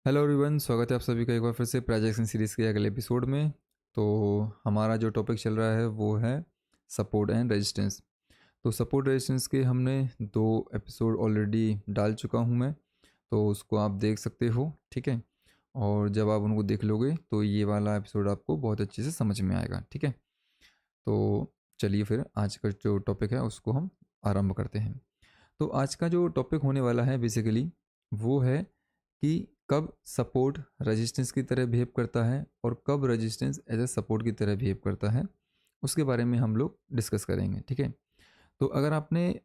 Hello everyone, स्वागत है आप सभी का एक बार फिर से प्राइजेक्शन सीरीज़ के अगले एपिसोड में। तो हमारा जो टॉपिक चल रहा है वो है सपोर्ट एंड रेजिस्टेंस। तो सपोर्ट रेजिस्टेंस के हमने 2 एपिसोड ऑलरेडी डाल चुका हूँ मैं, तो उसको आप देख सकते हो, ठीक है। और जब आप उनको देख लोगे तो ये वाला एपिसोड आपको बहुत अच्छे से समझ में आएगा, ठीक है। तो चलिए फिर आज का जो टॉपिक है उसको हम आरंभ करते हैं। तो आज का जो टॉपिक होने वाला है बेसिकली वो है कि कब सपोर्ट रेजिस्टेंस की तरह बिहेव करता है और कब रेजिस्टेंस एज ए सपोर्ट की तरह बिहेव करता है, उसके बारे में हम लोग डिस्कस करेंगे, ठीक है। तो अगर आपने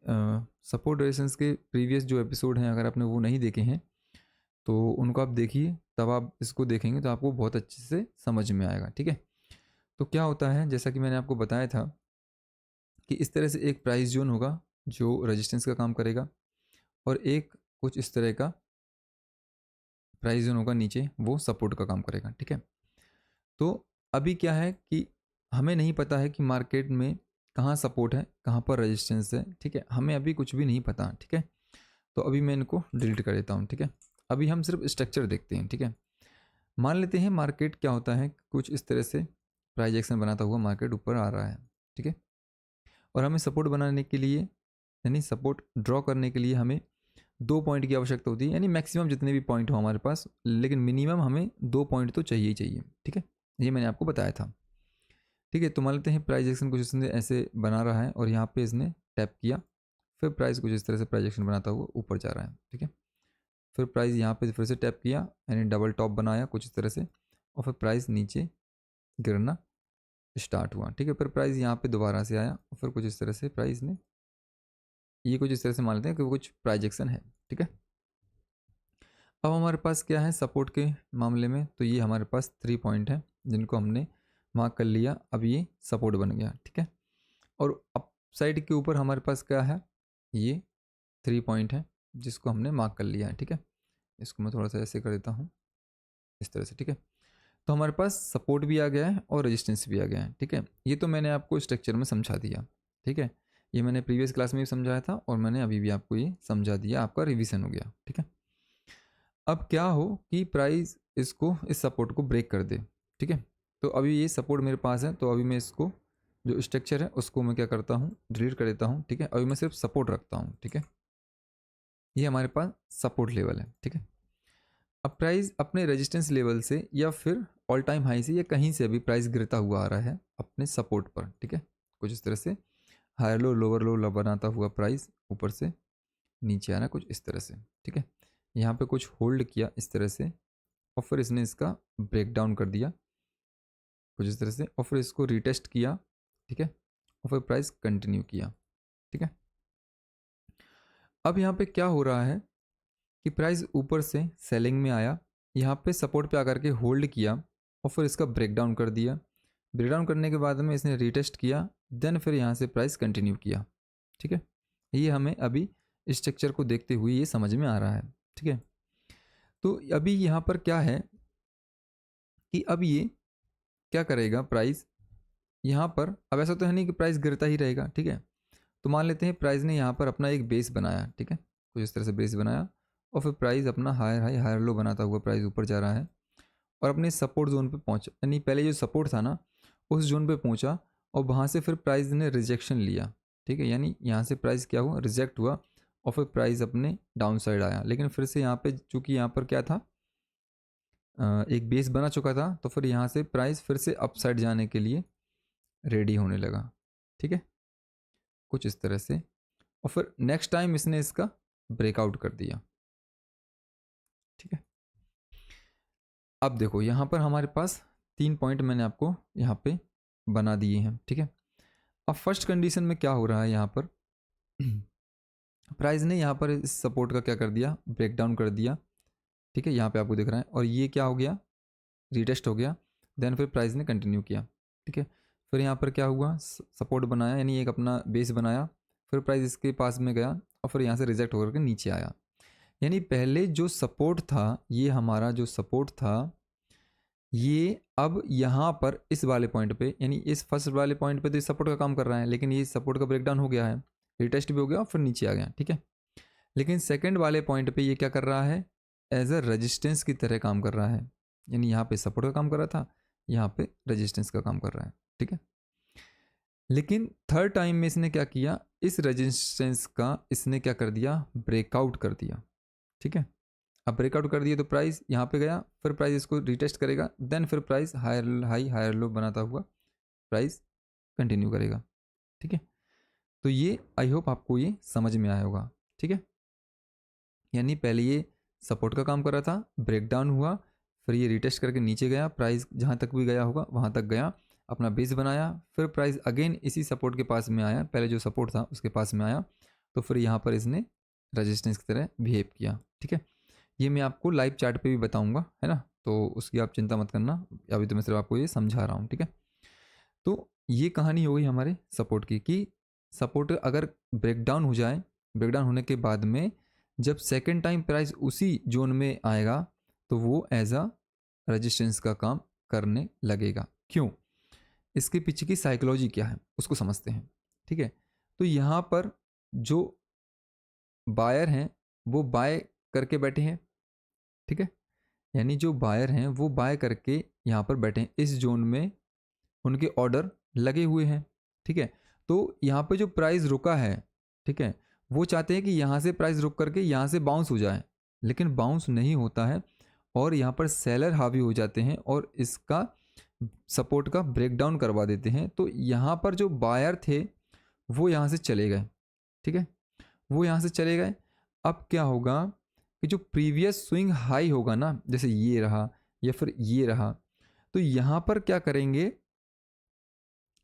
सपोर्ट रेजिस्टेंस के प्रीवियस जो एपिसोड हैं अगर आपने वो नहीं देखे हैं तो उनको आप देखिए, तब आप इसको देखेंगे तो आपको बहुत अच्छे से समझ में आएगा, ठीक है। तो क्या होता है, जैसा कि मैंने आपको बताया था कि इस तरह से एक प्राइस जोन होगा जो रेजिस्टेंस का काम करेगा और एक कुछ इस तरह का प्राइस जोन होगा नीचे, वो सपोर्ट का काम करेगा, ठीक है। तो अभी क्या है कि हमें नहीं पता है कि मार्केट में कहाँ सपोर्ट है कहाँ पर रेजिस्टेंस है, ठीक है। हमें अभी कुछ भी नहीं पता, ठीक है। तो अभी मैं इनको डिलीट कर देता हूँ, ठीक है। अभी हम सिर्फ स्ट्रक्चर देखते हैं, ठीक है। मान लेते हैं मार्केट क्या होता है, कुछ इस तरह से प्राइस एक्शन बनाता हुआ मार्केट ऊपर आ रहा है, ठीक है। और हमें सपोर्ट बनाने के लिए यानी सपोर्ट ड्रॉ करने के लिए हमें 2 पॉइंट की आवश्यकता होती है, यानी मैक्सिमम जितने भी पॉइंट हो हमारे पास, लेकिन मिनिमम हमें 2 पॉइंट तो चाहिए ही चाहिए, ठीक है। ये मैंने आपको बताया था, ठीक है। तो मान लेते हैं प्राइस एक्शन कुछ इसने ऐसे बना रहा है और यहाँ पे इसने टैप किया, फिर प्राइस कुछ इस तरह से प्राइस एक्शन बनाता हुआ ऊपर जा रहा है, ठीक है। फिर प्राइस यहाँ पे फिर से टैप किया, यानी डबल टॉप बनाया कुछ इस तरह से, और फिर प्राइस नीचे गिरना स्टार्ट हुआ, ठीक है। फिर प्राइस यहाँ पे दोबारा से आया और फिर कुछ इस तरह से प्राइस ने, ये कुछ इस तरह से मान लेते हैं कि वो कुछ प्राइस एक्शन है, ठीक है। अब हमारे पास क्या है सपोर्ट के मामले में, तो ये हमारे पास 3 पॉइंट है जिनको हमने मार्क कर लिया। अब ये सपोर्ट बन गया, ठीक है। और अप साइड के ऊपर हमारे पास क्या है, ये 3 पॉइंट है जिसको हमने मार्क कर लिया है, ठीक है। इसको मैं थोड़ा सा ऐसे कर देता हूँ, इस तरह से, ठीक है। तो हमारे पास सपोर्ट भी आ गया है और रेजिस्टेंस भी आ गया है, ठीक है। ये तो मैंने आपको स्ट्रक्चर में समझा दिया, ठीक है। ये मैंने प्रीवियस क्लास में भी समझाया था और मैंने अभी भी आपको ये समझा दिया, आपका रिवीजन हो गया, ठीक है। अब क्या हो कि प्राइस इसको इस सपोर्ट को ब्रेक कर दे, ठीक है। तो अभी ये सपोर्ट मेरे पास है, तो अभी मैं इसको जो स्ट्रक्चर है उसको मैं क्या करता हूँ, डिलीट कर देता हूँ, ठीक है। अभी मैं सिर्फ सपोर्ट रखता हूँ, ठीक है। ये हमारे पास सपोर्ट लेवल है, ठीक है। अब प्राइस अपने रेजिस्टेंस लेवल से या फिर ऑल टाइम हाई से या कहीं से अभी प्राइस गिरता हुआ आ रहा है अपने सपोर्ट पर, ठीक है। कुछ इस तरह से हायर लो लोअर लो बनाता हुआ प्राइस ऊपर से नीचे आना कुछ इस तरह से, ठीक है। यहाँ पे कुछ होल्ड किया इस तरह से और फिर इसने इसका ब्रेक डाउन कर दिया कुछ इस तरह से और फिर इसको रीटेस्ट किया, ठीक है। और फिर प्राइस कंटिन्यू किया, ठीक है। अब यहाँ पे क्या हो रहा है कि प्राइस ऊपर से सेलिंग में आया, यहाँ पे सपोर्ट पे आकर के होल्ड किया और फिर इसका ब्रेक डाउन कर दिया। ब्रेक डाउन करने के बाद में इसने रीटेस्ट किया, देन फिर यहाँ से प्राइस कंटिन्यू किया, ठीक है। ये हमें अभी स्ट्रक्चर को देखते हुए ये समझ में आ रहा है, ठीक है। तो अभी यहाँ पर क्या है कि अब ये क्या करेगा प्राइस यहाँ पर, अब ऐसा तो है नहीं कि प्राइस गिरता ही रहेगा, ठीक है। तो मान लेते हैं प्राइस ने यहाँ पर अपना एक बेस बनाया, ठीक है। कुछ इस तरह से बेस बनाया और फिर प्राइस अपना हायर हाई हायर लो बनाता हुआ प्राइस ऊपर जा रहा है और अपने सपोर्ट जोन पे पहुंचा, यानी पहले जो सपोर्ट था ना उस जोन पे पहुंचा और वहाँ से फिर प्राइस ने रिजेक्शन लिया, ठीक है। यानी यहाँ से प्राइस क्या हुआ, रिजेक्ट हुआ और फिर प्राइस अपने डाउन साइड आया, लेकिन फिर से यहाँ पे चूंकि यहाँ पर क्या था, एक बेस बना चुका था, तो फिर यहाँ से प्राइस फिर से अप साइड जाने के लिए रेडी होने लगा, ठीक है। कुछ इस तरह से और फिर नेक्स्ट टाइम इसने इसका ब्रेकआउट कर दिया, ठीक है। अब देखो यहाँ पर हमारे पास 3 पॉइंट मैंने आपको यहाँ पे बना दिए हैं, ठीक है। अब फर्स्ट कंडीशन में क्या हो रहा है, यहाँ पर प्राइस ने यहाँ पर इस सपोर्ट का क्या कर दिया, ब्रेक डाउन कर दिया, ठीक है। यहाँ पे आपको दिख रहा है और ये क्या हो गया, रीटेस्ट हो गया, देन फिर प्राइस ने कंटिन्यू किया, ठीक है। फिर यहाँ पर क्या हुआ, सपोर्ट बनाया यानी एक अपना बेस बनाया, फिर प्राइस इसके पास में गया और फिर यहाँ से रिजेक्ट होकर के नीचे आया। यानी पहले जो सपोर्ट था, ये हमारा जो सपोर्ट था ये अब यहाँ पर इस वाले पॉइंट पे, यानी इस फर्स्ट वाले पॉइंट पे तो ये सपोर्ट का काम कर रहा है, लेकिन ये सपोर्ट का ब्रेकडाउन हो गया है, रिटेस्ट भी हो गया और फिर नीचे आ गया, ठीक है। लेकिन सेकंड वाले पॉइंट पे ये क्या कर रहा है, एज अ रेजिस्टेंस की तरह काम कर रहा है, यानी यहाँ पे सपोर्ट का काम कर रहा था, यहाँ पे रेजिस्टेंस का काम कर रहा है, ठीक है। लेकिन थर्ड टाइम में इसने क्या किया, इस रेजिस्टेंस का इसने क्या कर दिया, ब्रेकआउट कर दिया, ठीक है। अब ब्रेकआउट कर दिया तो प्राइस यहाँ पे गया, फिर प्राइस इसको रिटेस्ट करेगा, देन फिर price higher high higher low बनाता हुआ प्राइस कंटिन्यू करेगा, ठीक है। तो ये आई होप आपको ये समझ में आया होगा, ठीक है। यानी पहले ये सपोर्ट का काम कर रहा था, ब्रेकडाउन हुआ, फिर ये रिटेस्ट करके नीचे गया, प्राइस जहाँ तक भी गया होगा वहाँ तक गया, अपना बेस बनाया, फिर प्राइस अगेन इसी सपोर्ट के पास में आया, पहले जो सपोर्ट था उसके पास में आया, तो फिर यहाँ पर इसने रेजिस्टेंस की तरह बिहेव किया, ठीक है। ये मैं आपको लाइव चार्ट पे भी बताऊंगा, है ना, तो उसकी आप चिंता मत करना, अभी तो मैं सिर्फ आपको ये समझा रहा हूँ, ठीक है। तो ये कहानी हो गई हमारे सपोर्ट की, कि सपोर्ट अगर ब्रेकडाउन हो जाए, ब्रेकडाउन होने के बाद में जब सेकेंड टाइम प्राइस उसी जोन में आएगा तो वो एज अ रेजिस्टेंस का काम करने लगेगा। क्यों, इसके पीछे की साइकोलॉजी क्या है उसको समझते हैं, ठीक है। तो यहाँ पर जो बायर हैं वो बाय करके बैठे हैं, ठीक है, यानी जो बायर हैं वो बाय करके यहाँ पर बैठे हैं, इस जोन में उनके ऑर्डर लगे हुए हैं, ठीक है। तो यहाँ पे जो प्राइस रुका है, ठीक है, वो चाहते हैं कि यहाँ से प्राइस रुक करके यहाँ से बाउंस हो जाए, लेकिन बाउंस नहीं होता है और यहाँ पर सेलर हावी हो जाते हैं और इसका सपोर्ट का ब्रेकडाउन करवा देते हैं। तो यहाँ पर जो बायर थे वो यहाँ से चले गए, ठीक है, वो यहाँ से चले गए। अब क्या होगा कि जो प्रीवियस स्विंग हाई होगा ना, जैसे ये रहा या फिर ये रहा, तो यहाँ पर क्या करेंगे,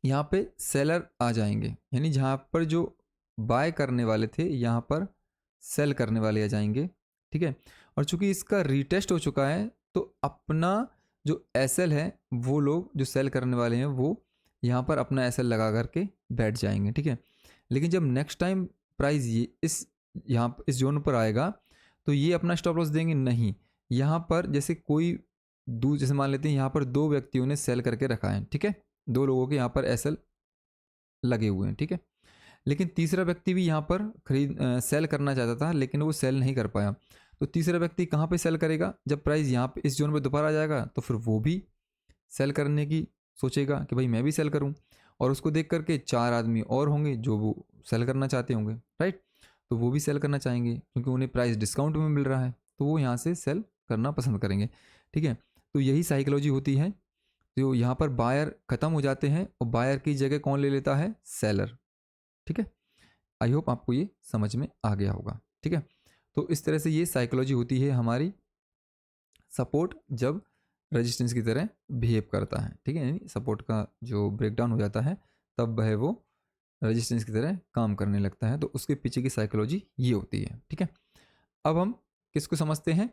यहाँ पे सेलर आ जाएंगे, यानी जहाँ पर जो बाय करने वाले थे यहाँ पर सेल करने वाले आ जाएंगे, ठीक है। और चूंकि इसका रीटेस्ट हो चुका है तो अपना जो एसएल है वो लोग जो सेल करने वाले हैं वो यहाँ पर अपना एसएल लगा करके बैठ जाएंगे, ठीक है। लेकिन जब नेक्स्ट टाइम प्राइस ये इस जोन पर आएगा तो ये अपना स्टॉप लॉस देंगे नहीं। यहाँ पर जैसे कोई जैसे मान लेते हैं यहाँ पर दो व्यक्तियों ने सेल करके रखा है, ठीक है, दो लोगों के यहाँ पर एसएल लगे हुए हैं, ठीक है। लेकिन तीसरा व्यक्ति भी यहाँ पर सेल करना चाहता था लेकिन वो सेल नहीं कर पाया। तो तीसरा व्यक्ति कहाँ पे सेल करेगा, जब प्राइस यहाँ पे इस जोन पे दोबारा आ जाएगा तो फिर वो भी सेल करने की सोचेगा कि भाई मैं भी सेल करूँ, और उसको देख करके चार आदमी और होंगे जो वो सेल करना चाहते होंगे, राइट। तो वो भी सेल करना चाहेंगे क्योंकि उन्हें प्राइस डिस्काउंट में मिल रहा है, तो वो यहाँ से सेल करना पसंद करेंगे, ठीक है। तो यही साइकोलॉजी होती है, जो यहाँ पर बायर ख़त्म हो जाते हैं और बायर की जगह कौन ले लेता है, सेलर, ठीक है। आई होप आपको ये समझ में आ गया होगा, ठीक है। तो इस तरह से ये साइकोलॉजी होती है हमारी, सपोर्ट जब रेजिस्टेंस की तरह बिहेव करता है, ठीक है, यानी सपोर्ट का जो ब्रेकडाउन हो जाता है तब वह वो रेजिस्टेंस की तरह काम करने लगता है। तो उसके पीछे की साइकोलॉजी ये होती है, ठीक है। अब हम किसको समझते हैं,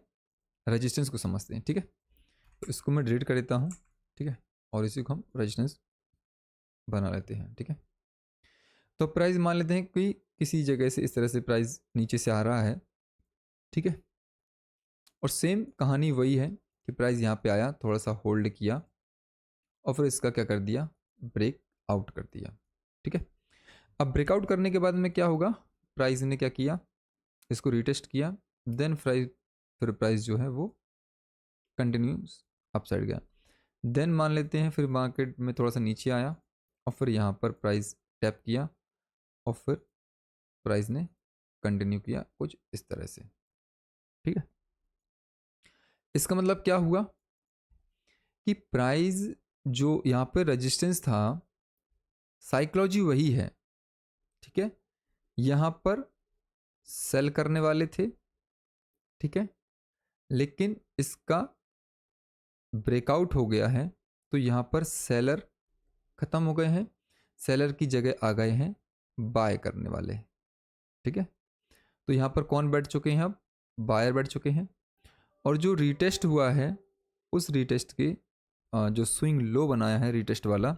रेजिस्टेंस को समझते हैं, ठीक है। तो इसको मैं डिलीट कर देता हूँ, ठीक है, और इसी को हम रेजिस्टेंस बना लेते हैं, ठीक है। तो प्राइस मान लेते हैं कि किसी जगह से इस तरह से प्राइस नीचे से आ रहा है, ठीक है, और सेम कहानी वही है कि प्राइस यहाँ पे आया, थोड़ा सा होल्ड किया और फिर इसका क्या कर दिया, ब्रेक आउट कर दिया, ठीक है। अब ब्रेकआउट करने के बाद में क्या होगा, प्राइस ने क्या किया, इसको रिटेस्ट किया, देन फिर प्राइस जो है वो कंटिन्यूस अपसाइड गया। देन मान लेते हैं फिर मार्केट में थोड़ा सा नीचे आया और फिर यहाँ पर प्राइस टैप किया और फिर प्राइस ने कंटिन्यू किया कुछ इस तरह से, ठीक है। इसका मतलब क्या हुआ कि प्राइस जो यहाँ पे रेजिस्टेंस था, साइकोलॉजी वही है, ठीक है। यहाँ पर सेल करने वाले थे, ठीक है, लेकिन इसका ब्रेकआउट हो गया है तो यहाँ पर सेलर ख़त्म हो गए हैं, सेलर की जगह आ गए हैं बाय करने वाले, ठीक है। तो यहाँ पर कौन बैठ चुके हैं, अब बायर बैठ चुके हैं, और जो रीटेस्ट हुआ है उस रीटेस्ट के जो स्विंग लो बनाया है रीटेस्ट वाला,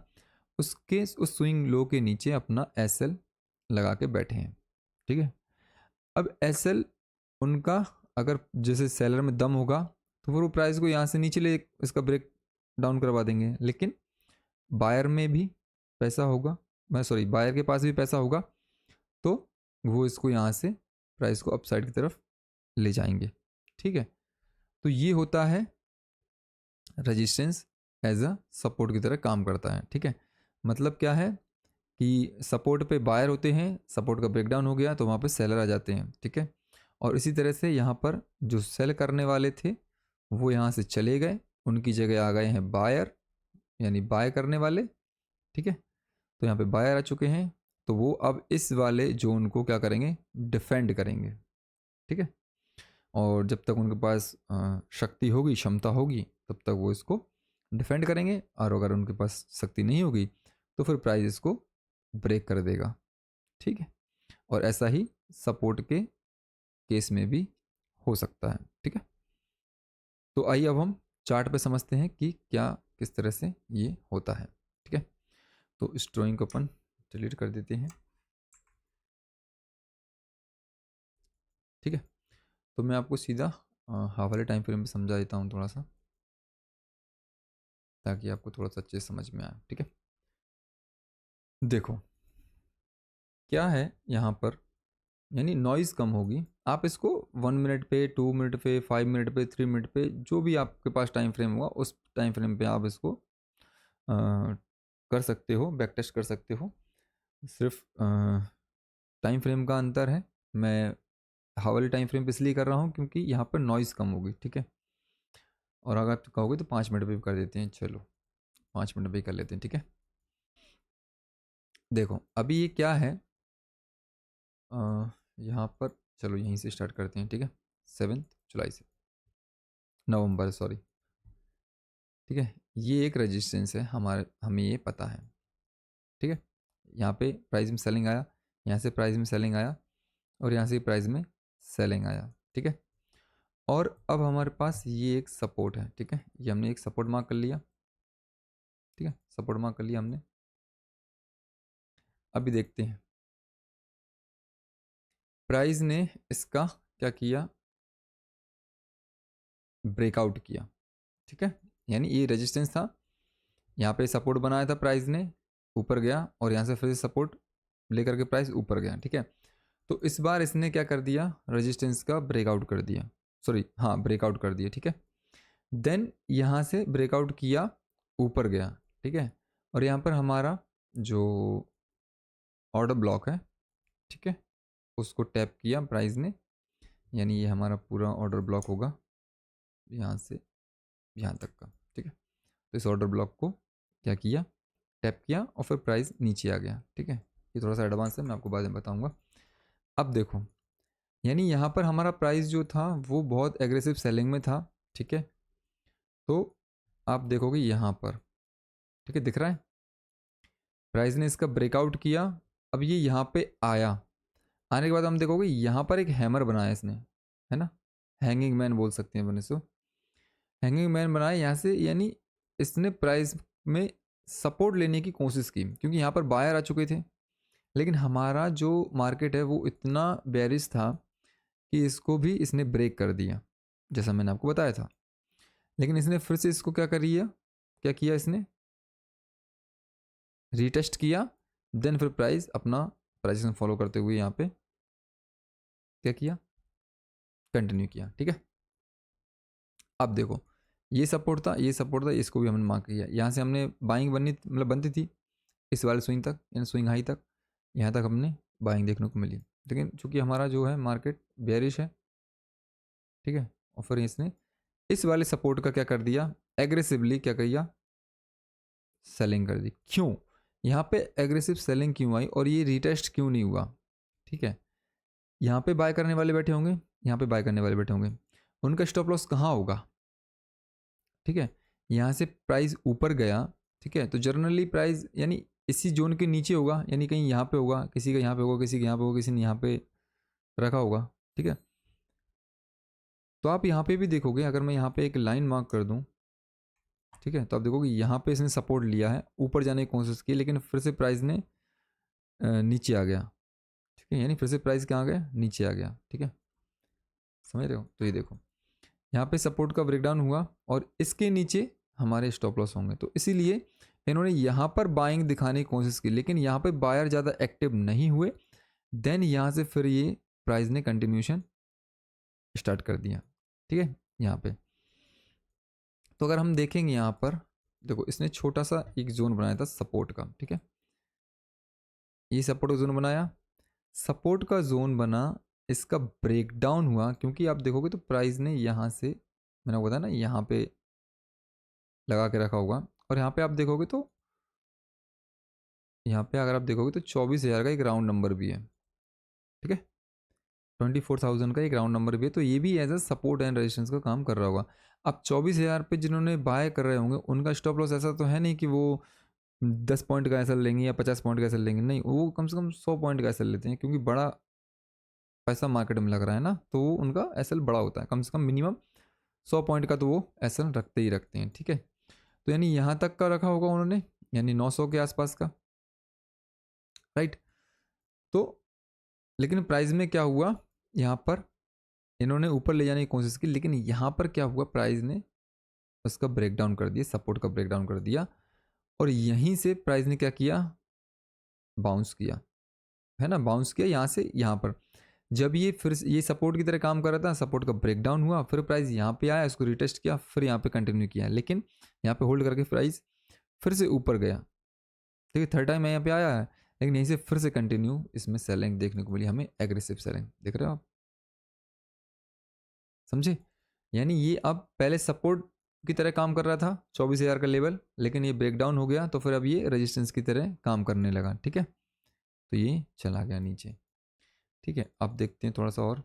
उसके उस स्विंग लो के नीचे अपना एसएल लगा के बैठे हैं, ठीक है। अब एसएल उनका अगर जैसे सेलर में दम होगा तो वो प्राइस को यहाँ से नीचे ले इसका ब्रेक डाउन करवा देंगे, लेकिन बायर में भी पैसा होगा, बायर के पास भी पैसा होगा, तो वो इसको यहाँ से प्राइस को अपसाइड की तरफ ले जाएंगे, ठीक है। तो ये होता है रेजिस्टेंस, एज अ सपोर्ट की तरह काम करता है। ठीक है, मतलब क्या है कि सपोर्ट पे बायर होते हैं, सपोर्ट का ब्रेकडाउन हो गया तो वहाँ पे सेलर आ जाते हैं। ठीक है, और इसी तरह से यहाँ पर जो सेल करने वाले थे वो यहाँ से चले गए, उनकी जगह आ गए हैं बायर, यानी बाय करने वाले। ठीक है, तो यहाँ पे बायर आ चुके हैं, तो वो अब इस वाले जोन को क्या करेंगे, डिफेंड करेंगे। ठीक है, और जब तक उनके पास शक्ति होगी, क्षमता होगी, तब तक वो इसको डिफेंड करेंगे, और अगर उनके पास शक्ति नहीं होगी तो फिर प्राइस इसको ब्रेक कर देगा। ठीक है, और ऐसा ही सपोर्ट के केस में भी हो सकता है। ठीक है, तो आइए अब हम चार्ट पे समझते हैं कि क्या किस तरह से ये होता है। ठीक है, तो इस ड्राइंग को अपन डिलीट कर देते हैं। ठीक है, तो मैं आपको सीधा हाफ वाले टाइम फ्रेम पे समझा देता हूँ थोड़ा सा, ताकि आपको थोड़ा सा अच्छे से समझ में आए। ठीक है, देखो क्या है यहाँ पर, यानी नॉइज़ कम होगी। आप इसको 1 मिनट पे, 2 मिनट पे, 5 मिनट पे, 3 मिनट पे, जो भी आपके पास टाइम फ्रेम होगा उस टाइम फ्रेम पे आप इसको कर सकते हो, बैक टेस्ट कर सकते हो। सिर्फ टाइम फ्रेम का अंतर है। मैं हावली टाइम फ्रेम पे इसलिए कर रहा हूँ क्योंकि यहाँ पर नॉइज़ कम होगी। ठीक है, और अगर आप कहोगे तो 5 मिनट पे भी कर देते हैं, चलो 5 मिनट पे ही कर लेते हैं। ठीक है, देखो अभी ये क्या है, यहाँ पर चलो यहीं से स्टार्ट करते हैं। ठीक है, 7 जुलाई से, नवंबर सॉरी। ठीक है, ये एक रेजिस्टेंस है हमारे, हमें ये पता है। ठीक है, यहाँ पे प्राइस में सेलिंग आया, यहाँ से प्राइस में सेलिंग आया, और यहाँ से प्राइस में सेलिंग आया। ठीक है, और अब हमारे पास ये एक सपोर्ट है। ठीक है, ये हमने एक सपोर्ट मार्क कर लिया। ठीक है, सपोर्ट मार्क कर लिया हमने। अभी देखते हैं प्राइस ने इसका क्या किया, ब्रेकआउट किया। ठीक है, यानी ये रेजिस्टेंस था, यहाँ पे सपोर्ट बनाया था प्राइस ने, ऊपर गया, और यहाँ से फिर सपोर्ट लेकर के प्राइस ऊपर गया। ठीक है, तो इस बार इसने क्या कर दिया, रेजिस्टेंस का ब्रेकआउट कर दिया, सॉरी हाँ ब्रेकआउट कर दिया। ठीक है, देन यहाँ से ब्रेकआउट किया, ऊपर गया। ठीक है, और यहाँ पर हमारा जो ऑर्डर ब्लॉक है, ठीक है, उसको टैप किया प्राइस ने, यानी ये हमारा पूरा ऑर्डर ब्लॉक होगा यहाँ से यहाँ तक का। ठीक है, तो इस ऑर्डर ब्लॉक को क्या किया, टैप किया, और फिर प्राइस नीचे आ गया। ठीक है, ये थोड़ा सा एडवांस है, मैं आपको बाद में बताऊंगा। अब देखो, यानी यहाँ पर हमारा प्राइस जो था वो बहुत एग्रेसिव सेलिंग में था। ठीक है, तो आप देखोगे यहाँ पर, ठीक है, दिख रहा है प्राइस ने इसका ब्रेकआउट किया। अब ये यहाँ पे आया, आने के बाद हम देखोगे यहाँ पर एक हैमर बनाया इसने, है ना, हैंगिंग मैन बोल सकते हैं अपन इसको, हैंगिंग मैन बनाया यहाँ से, यानी इसने प्राइस में सपोर्ट लेने की कोशिश की, क्योंकि यहाँ पर बायर आ चुके थे। लेकिन हमारा जो मार्केट है वो इतना बेरिश था कि इसको भी इसने ब्रेक कर दिया, जैसा मैंने आपको बताया था। लेकिन इसने फिर से इसको क्या कर दिया, क्या किया इसने, रीटेस्ट किया, देन फिर प्राइस अपना प्राइस फॉलो करते हुए यहाँ पे क्या किया, कंटिन्यू किया। ठीक है, अब देखो ये सपोर्ट था, ये सपोर्ट था, इसको भी हमने मार्क किया। यहाँ से हमने बाइंग बननी, मतलब बनती थी इस वाले स्विंग तक, यानी स्विंग हाई तक, यहाँ तक हमने बाइंग देखने को मिली। लेकिन चूंकि हमारा जो है मार्केट बेयरिश है, ठीक है, और फिर इसने इस वाले सपोर्ट का क्या कर दिया, एग्रेसिवली क्या किया, सेलिंग कर दी। क्यों यहाँ पे एग्रेसिव सेलिंग क्यों आई, और ये रिटेस्ट क्यों नहीं हुआ। ठीक है, यहाँ पे बाय करने वाले बैठे होंगे, यहाँ पे बाय करने वाले बैठे होंगे, उनका स्टॉप लॉस कहाँ होगा। ठीक है, यहाँ से प्राइस ऊपर गया, ठीक है, तो जनरली प्राइस यानी इसी जोन के नीचे होगा, यानी कहीं यहाँ पे होगा, किसी का यहाँ पे होगा, किसी का यहाँ पे होगा, किसी ने यहाँ पे रखा होगा। ठीक है, तो आप यहाँ पे भी देखोगे, अगर मैं यहाँ पे एक लाइन मार्क कर दूँ, ठीक है, तो आप देखोगे यहाँ पे इसने सपोर्ट लिया है, ऊपर जाने की कोशिश की, लेकिन फिर से प्राइस ने नीचे आ गया। ठीक है, यानी फिर से प्राइस कहाँ आ गया, नीचे आ गया। ठीक है, समझ रहे हो, तो ये देखो यहाँ पे सपोर्ट का ब्रेकडाउन हुआ, और इसके नीचे हमारे स्टॉप लॉस होंगे, तो इसीलिए इन्होंने यहाँ पर बाइंग दिखाने की कोशिश की, लेकिन यहाँ पे बायर ज़्यादा एक्टिव नहीं हुए। देन यहाँ से फिर ये प्राइस ने कंटिन्यूशन स्टार्ट कर दिया। ठीक है, यहाँ पे तो अगर हम देखेंगे यहाँ पर, देखो इसने छोटा सा एक जोन बनाया था सपोर्ट का, ठीक है, ये सपोर्ट का जोन बनाया, सपोर्ट का जोन बना, इसका ब्रेकडाउन हुआ, क्योंकि आप देखोगे तो प्राइस ने यहाँ से, मैंने बताया ना यहाँ पे लगा के रखा होगा, और यहाँ पे आप देखोगे तो यहाँ पे अगर आप देखोगे तो 24,000 का एक राउंड नंबर भी है, ठीक है, 24,000 का एक राउंड नंबर भी है, तो ये भी as a support and resistance का काम कर रहा होगा। अब 24,000 पे जिन्होंने बाय कर रहे होंगे उनका स्टॉप लॉस ऐसा तो है नहीं कि वो 10 पॉइंट का ऐसा लेंगे या 50 पॉइंट का ऐसा लेंगे, नहीं, वो कम से कम 100 पॉइंट का ऐसा लेते हैं, क्योंकि बड़ा पैसा मार्केट में लग रहा है ना, तो वो उनका एसएल बड़ा होता है, कम से कम मिनिमम 100 पॉइंट का तो वो एसएल रखते ही रखते हैं, ठीक है। तो यानी यहाँ तक का रखा होगा उन्होंने, यानी 900 के आसपास का, राइट। तो लेकिन प्राइस में क्या हुआ, यहाँ पर इन्होंने ऊपर ले जाने की कोशिश की, लेकिन यहाँ पर क्या हुआ, प्राइस ने उसका ब्रेकडाउन कर दिया, सपोर्ट का ब्रेकडाउन कर दिया, और यहीं से प्राइस ने क्या किया, बाउंस किया, है ना, बाउंस किया यहाँ से यहाँ पर। जब ये फिर ये सपोर्ट की तरह काम कर रहा था, सपोर्ट का ब्रेकडाउन हुआ, फिर प्राइस यहाँ पे आया, इसको रिटेस्ट किया, फिर यहाँ पे कंटिन्यू किया, लेकिन यहाँ पे होल्ड करके प्राइस फिर से ऊपर गया, ठीक है, थर्ड टाइम यहाँ पे आया है, लेकिन यहीं से फिर से कंटिन्यू इसमें सेलिंग देखने को मिली हमें, एग्रेसिव सेलिंग, देख रहे हो आप, समझे। यानी ये अब पहले सपोर्ट की तरह काम कर रहा था 24,000 का लेवल, लेकिन ये ब्रेकडाउन हो गया, तो फिर अब ये रेजिस्टेंस की तरह काम करने लगा, ठीक है, तो ये चला गया नीचे, ठीक है। अब देखते हैं थोड़ा सा और,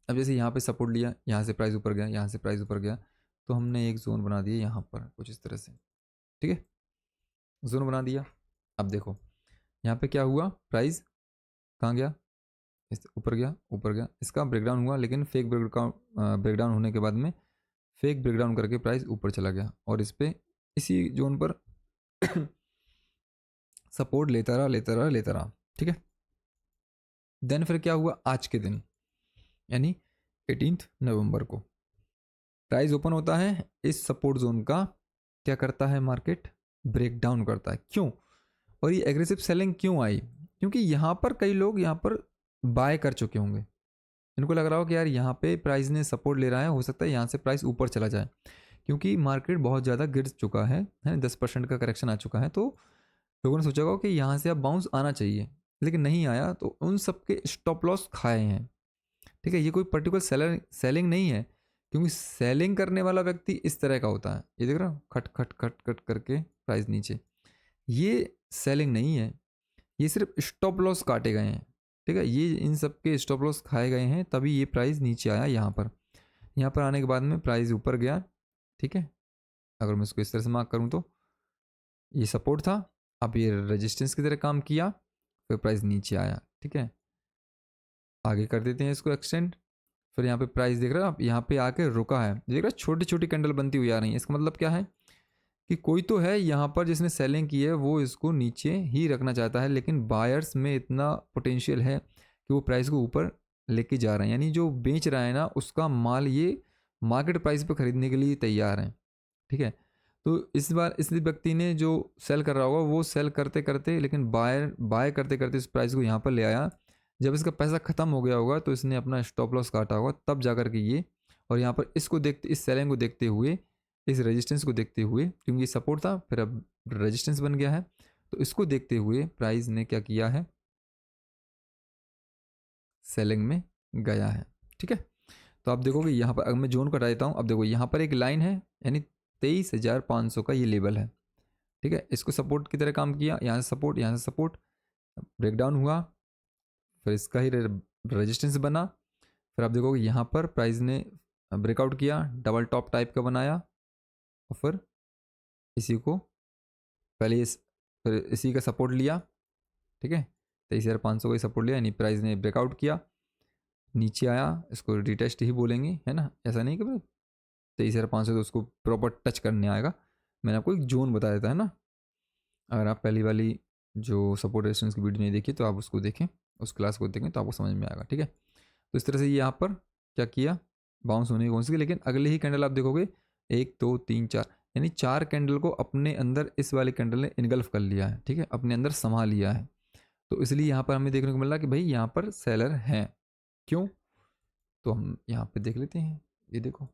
अब जैसे यहाँ पे सपोर्ट लिया, यहाँ से प्राइस ऊपर गया, यहाँ से प्राइस ऊपर गया, तो हमने एक जोन बना दिया यहाँ पर कुछ इस तरह से, ठीक है, जोन बना दिया। अब देखो यहाँ पे क्या हुआ, प्राइस कहाँ गया, इस ऊपर गया, ऊपर गया, इसका ब्रेकडाउन हुआ, लेकिन फेक ब्रेकडाउन होने के बाद में फेक ब्रेकडाउन करके प्राइस ऊपर चला गया, और इस पे इसी जोन पर सपोर्ट लेता रहा लेता रहा लेता रहा, ठीक है। देन फिर क्या हुआ, आज के दिन यानी 18 नवंबर को प्राइस ओपन होता है, इस सपोर्ट जोन का क्या करता है मार्केट, ब्रेक डाउन करता है, क्यों, और ये एग्रेसिव सेलिंग क्यों आई, क्योंकि यहाँ पर कई लोग यहाँ पर बाय कर चुके होंगे, इनको लग रहा हो कि यार यहाँ पे प्राइस ने सपोर्ट ले रहा है, हो सकता है यहाँ से प्राइस ऊपर चला जाए, क्योंकि मार्केट बहुत ज़्यादा गिर चुका है 10% का करेक्शन आ चुका है, तो लोगों ने सोचा होगा कि यहाँ से अब बाउंस आना चाहिए, लेकिन नहीं आया, तो उन सब के स्टॉप लॉस खाए हैं, ठीक है। ये कोई पर्टिकुलर सेलिंग नहीं है, क्योंकि सेलिंग करने वाला व्यक्ति इस तरह का होता है, ये देख रहा हो, खट खट खट खट करके प्राइस नीचे, ये सेलिंग नहीं है, ये सिर्फ स्टॉप लॉस काटे गए हैं, ठीक है, ये इन सब के स्टॉप लॉस खाए गए हैं, तभी ये प्राइस नीचे आया यहाँ पर, यहाँ पर आने के बाद में प्राइस ऊपर गया, ठीक है। अगर मैं इसको इस तरह से मार्क करूँ तो ये सपोर्ट था, अब ये रेजिस्टेंस की तरह काम किया, फिर प्राइस नीचे आया, ठीक है। आगे कर देते हैं इसको एक्सटेंड, फिर यहाँ पे प्राइस देख रहे हो आप, यहाँ पे आके रुका है, देख रहे हो छोटी छोटी कैंडल बनती हुई आ रही है, इसका मतलब क्या है कि कोई तो है यहाँ पर जिसने सेलिंग की है, वो इसको नीचे ही रखना चाहता है, लेकिन बायर्स में इतना पोटेंशियल है कि वो प्राइस को ऊपर लेके जा रहे हैं, यानी जो बेच रहा है ना उसका माल ये मार्केट प्राइस पर खरीदने के लिए तैयार है, ठीक है। तो इस बार इस व्यक्ति ने जो सेल कर रहा होगा वो सेल करते करते, लेकिन बाय करते करते इस प्राइस को यहाँ पर ले आया, जब इसका पैसा ख़त्म हो गया होगा तो इसने अपना स्टॉप लॉस काटा होगा, तब जा कर के ये, और यहाँ पर इसको देखते, इस सेलिंग को देखते हुए, इस रेजिस्टेंस को देखते हुए, क्योंकि ये सपोर्ट था फिर अब रेजिस्टेंस बन गया है, तो इसको देखते हुए प्राइस ने क्या किया है, सेलिंग में गया है, ठीक है। तो आप देखोगे यहाँ पर, अगर मैं जोन को हटा देता हूँ, अब देखो यहाँ पर एक लाइन है, यानी 23,500 का ये लेवल है, ठीक है, इसको सपोर्ट की तरह काम किया, यहाँ से सपोर्ट, यहाँ से सपोर्ट, ब्रेकडाउन हुआ, फिर इसका ही रेजिस्टेंस बना, फिर आप देखोगे यहाँ पर प्राइस ने ब्रेकआउट किया, डबल टॉप टाइप का बनाया, और फिर इसी को पहले फिर इसी का सपोर्ट लिया, ठीक है, 23,500 का ही सपोर्ट लिया, यानी प्राइस ने ब्रेकआउट किया, नीचे आया, इसको रिटेस्ट ही बोलेंगे, है ना, ऐसा नहीं कि भाई 23,500 तो उसको प्रॉपर टच करने आएगा, मैंने आपको एक जोन बता देता है ना, अगर आप पहली वाली जो सपोर्ट रेजिस्टेंस की वीडियो नहीं देखी तो आप उसको देखें, उस क्लास को देखें तो आपको समझ में आएगा, ठीक है। तो इस तरह से ये यहाँ पर क्या किया, बाउंस होने की कोशिश की, लेकिन अगले ही कैंडल आप देखोगे 1 2 3 4, यानी 4 कैंडल को अपने अंदर इस वाले कैंडल ने इनगल्फ कर लिया है, ठीक है, अपने अंदर समा लिया है, तो इसलिए यहाँ पर हमें देखने को मिल रहा है कि भाई यहाँ पर सेलर हैं, क्यों, तो हम यहाँ पे देख लेते हैं, ये देखो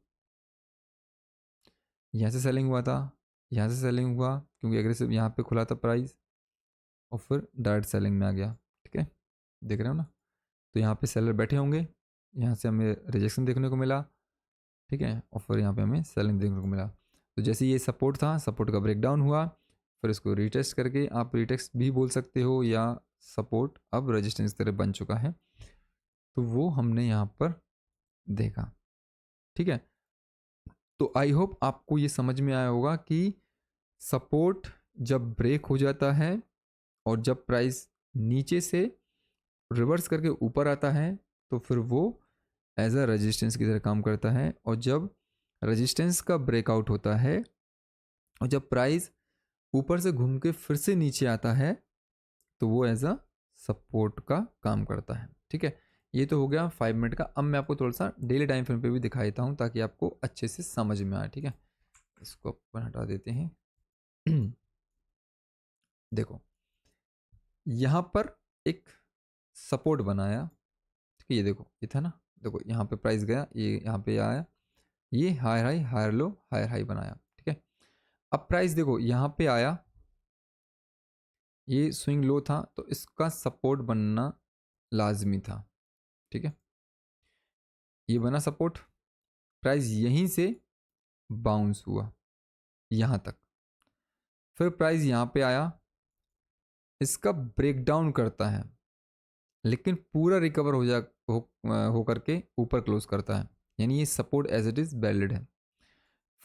यहाँ से सेलिंग हुआ था, यहाँ से सेलिंग हुआ क्योंकि एग्रेसिव यहाँ पे खुला था प्राइस, और फिर डायरेक्ट सेलिंग में आ गया। ठीक है, देख रहे हो ना। तो यहाँ पे सेलर बैठे होंगे, यहाँ से हमें रिजेक्शन देखने को मिला। ठीक है, और फिर यहाँ पे हमें सेलिंग देखने को मिला। तो जैसे ये सपोर्ट था, सपोर्ट का ब्रेकडाउन हुआ, फिर इसको रीटेस्ट करके, आप रीटेस्ट भी बोल सकते हो या सपोर्ट अब रेजिस्टेंस की तरह बन चुका है, तो वो हमने यहाँ पर देखा। ठीक है, तो आई होप आपको ये समझ में आया होगा कि सपोर्ट जब ब्रेक हो जाता है और जब प्राइस नीचे से रिवर्स करके ऊपर आता है तो फिर वो एज अ रेजिस्टेंस की तरह काम करता है, और जब रेजिस्टेंस का ब्रेकआउट होता है और जब प्राइस ऊपर से घूम के फिर से नीचे आता है तो वो एज अ सपोर्ट का काम करता है। ठीक है, ये तो हो गया 5 मिनट का। अब मैं आपको थोड़ा सा डेली टाइम फ्रेम पे भी दिखा देता हूँ ताकि आपको अच्छे से समझ में आए। ठीक है, इसको अपन हटा देते हैं। देखो, यहाँ पर एक सपोर्ट बनाया। ठीक है, ये देखो, ये था ना, देखो यहाँ पे प्राइस गया, ये यहाँ पे आया, ये higher high higher low higher high बनाया। ठीक है, अब प्राइस देखो यहाँ पे आया, ये स्विंग लो था तो इसका सपोर्ट बनना लाजमी था। ठीक है, ये बना सपोर्ट, प्राइस यहीं से बाउंस हुआ यहाँ तक, फिर प्राइस यहाँ पे आया, इसका ब्रेकडाउन करता है लेकिन पूरा रिकवर हो करके ऊपर क्लोज करता है, यानी ये support as it is valid है।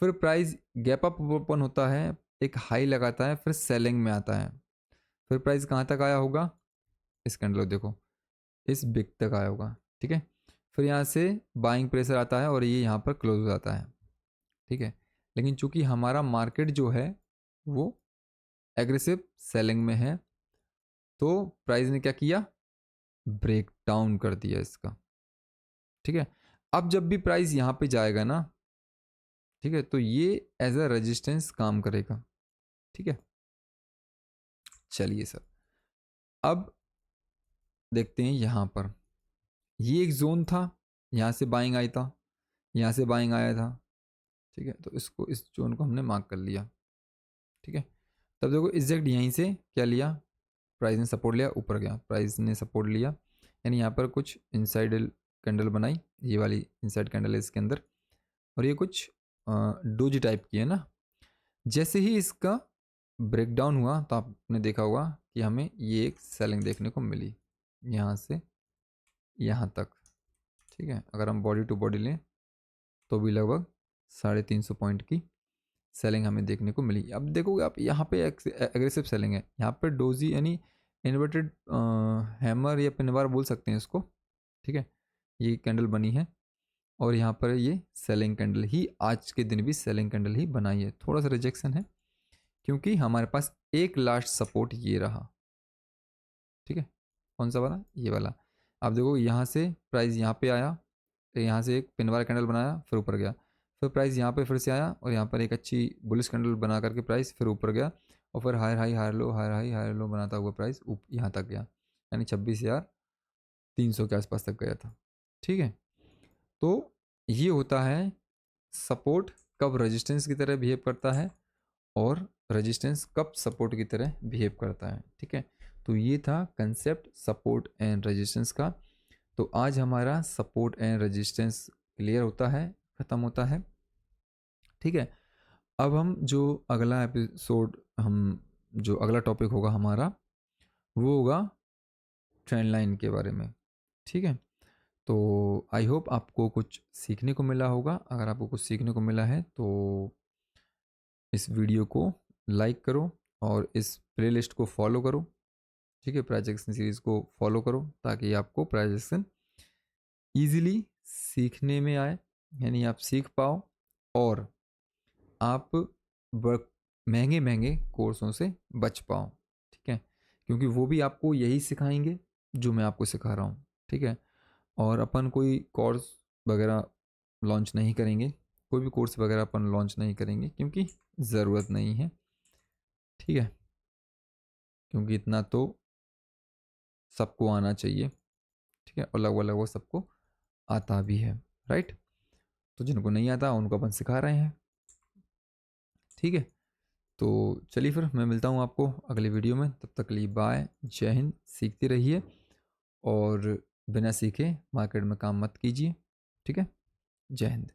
फिर प्राइस गैप अप ओपन होता है, एक हाई लगाता है, फिर सेलिंग में आता है, फिर प्राइस कहाँ तक आया होगा, इस कैंडल देखो, इस बिग तक आया होगा। ठीक है, फिर यहाँ से बाइंग प्रेशर आता है और ये यहाँ पर क्लोज हो जाता है। ठीक है, लेकिन चूंकि हमारा मार्केट जो है वो एग्रेसिव सेलिंग में है तो प्राइस ने क्या किया, ब्रेक डाउन कर दिया इसका। ठीक है, अब जब भी प्राइस यहाँ पे जाएगा ना, ठीक है, तो ये एज अ रेजिस्टेंस काम करेगा। ठीक है, चलिए सर, अब देखते हैं यहाँ पर, ये एक जोन था, यहाँ से बाइंग आई था, यहाँ से बाइंग आया था। ठीक है, तो इसको, इस जोन को हमने मार्क कर लिया। ठीक है, तब देखो एग्जैक्ट यहीं से क्या लिया, प्राइस ने सपोर्ट लिया, ऊपर गया, प्राइस ने सपोर्ट लिया, यानी यहाँ पर कुछ इनसाइड कैंडल बनाई, ये वाली इनसाइड कैंडल है इसके अंदर, और ये कुछ डोजी टाइप की है ना। जैसे ही इसका ब्रेकडाउन हुआ तो आपने देखा होगा कि हमें ये एक सेलिंग देखने को मिली यहाँ से यहाँ तक। ठीक है, अगर हम बॉडी टू बॉडी लें तो भी लगभग 350 पॉइंट की सेलिंग हमें देखने को मिली। अब देखोगे आप, यहाँ पे एग्रेसिव सेलिंग है, यहाँ पे डोजी यानी इन्वर्टेड हैमर या पिन बार बोल सकते हैं इसको। ठीक है, ये कैंडल बनी है और यहाँ पर ये सेलिंग कैंडल ही, आज के दिन भी सेलिंग कैंडल ही बनाई है। थोड़ा सा रिजेक्शन है क्योंकि हमारे पास एक लास्ट सपोर्ट ये रहा। ठीक है, कौन सा वाला, ये वाला। आप देखो यहाँ से प्राइस यहाँ पे आया, यहाँ से एक पिन बार कैंडल बनाया, फिर ऊपर गया, फिर प्राइस यहाँ पे फिर से आया और यहाँ पर एक अच्छी बुलिश कैंडल बना करके प्राइस फिर ऊपर गया, और फिर higher high higher low higher high higher low बनाता हुआ प्राइस यहाँ तक गया, यानी 26,300 के आसपास तक गया था। ठीक है, तो ये होता है सपोर्ट कब रेजिस्टेंस की तरह बिहेव करता है और रेजिस्टेंस कब सपोर्ट की तरह बिहेव करता है। ठीक है, तो ये था कंसेप्ट सपोर्ट एंड रेजिस्टेंस का। तो आज हमारा सपोर्ट एंड रेजिस्टेंस क्लियर होता है, ख़त्म होता है। ठीक है, अब हम जो अगला एपिसोड, हम जो अगला टॉपिक होगा हमारा, वो होगा ट्रेंड लाइन के बारे में। ठीक है, तो आई होप आपको कुछ सीखने को मिला होगा। अगर आपको कुछ सीखने को मिला है तो इस वीडियो को लाइक करो और इस प्लेलिस्ट को फॉलो करो। ठीक है, प्राइजेक्शन सीरीज़ को फॉलो करो ताकि आपको प्राइजेक्शन ईजिली सीखने में आए, यानी आप सीख पाओ और आप महंगे महंगे कोर्सों से बच पाओ। ठीक है, क्योंकि वो भी आपको यही सिखाएंगे जो मैं आपको सिखा रहा हूँ। ठीक है, और अपन कोई कोर्स वगैरह लॉन्च नहीं करेंगे, कोई भी कोर्स वगैरह अपन लॉन्च नहीं करेंगे क्योंकि ज़रूरत नहीं है। ठीक है, क्योंकि इतना तो सबको आना चाहिए। ठीक है, और लगभग लगभग सबको आता भी है, राइट। तो जिनको नहीं आता उनको अपन सिखा रहे हैं। ठीक है, तो चलिए फिर मैं मिलता हूँ आपको अगले वीडियो में। तब तक के लिए बाय, जय हिंद। सीखते रहिए और बिना सीखे मार्केट में काम मत कीजिए। ठीक है, जय हिंद।